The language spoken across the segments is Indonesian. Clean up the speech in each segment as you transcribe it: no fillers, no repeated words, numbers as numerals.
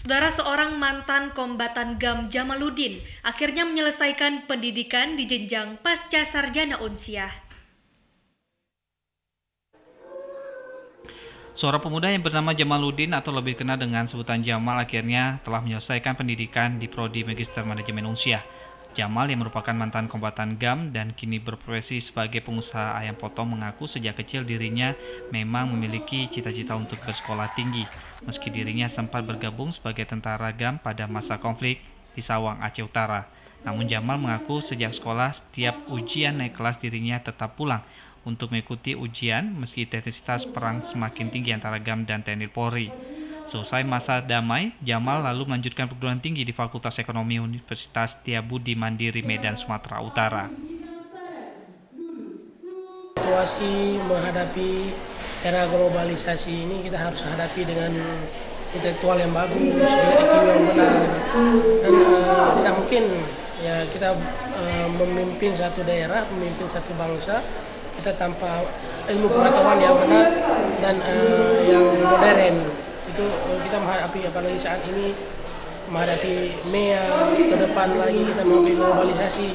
Saudara, seorang mantan kombatan GAM Jamaluddin akhirnya menyelesaikan pendidikan di jenjang pasca sarjana unsiah. Seorang pemuda yang bernama Jamaluddin atau lebih dikenal dengan sebutan Jamal akhirnya telah menyelesaikan pendidikan di Prodi Magister Manajemen Unsiah. Jamal yang merupakan mantan kombatan GAM dan kini berprofesi sebagai pengusaha ayam potong mengaku sejak kecil dirinya memang memiliki cita-cita untuk bersekolah tinggi. Meski dirinya sempat bergabung sebagai tentara GAM pada masa konflik di Sawang, Aceh Utara. Namun Jamal mengaku sejak sekolah setiap ujian naik kelas dirinya tetap pulang untuk mengikuti ujian meski intensitas perang semakin tinggi antara GAM dan TNI Polri. Selesai masa damai, Jamal lalu melanjutkan perguruan tinggi di Fakultas Ekonomi Universitas Setiabudi Mandiri Medan, Sumatera Utara. Situasi menghadapi era globalisasi ini kita harus hadapi dengan intelektual yang bagus, dengan IQ yang benar, dan tidak mungkin ya kita memimpin satu daerah, memimpin satu bangsa kita tanpa ilmu pengetahuan yang benar dan yang modern. Itu kita menghadapi, apalagi saat ini menghadapi MEA, ke depan lagi kita menghadapi globalisasi.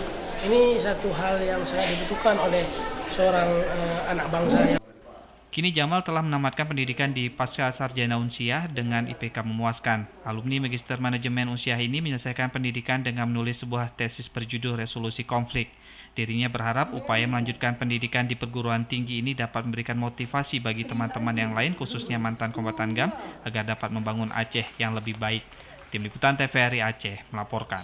Ini satu hal yang sangat dibutuhkan oleh seorang anak bangsa. Kini Jamal telah menamatkan pendidikan di Pasca Sarjana Unsiah dengan IPK memuaskan. Alumni Magister Manajemen Unsiah ini menyelesaikan pendidikan dengan menulis sebuah tesis berjudul Resolusi Konflik. Dirinya berharap upaya melanjutkan pendidikan di perguruan tinggi ini dapat memberikan motivasi bagi teman-teman yang lain, khususnya mantan kombatan GAM, agar dapat membangun Aceh yang lebih baik. Tim Liputan TVRI Aceh melaporkan.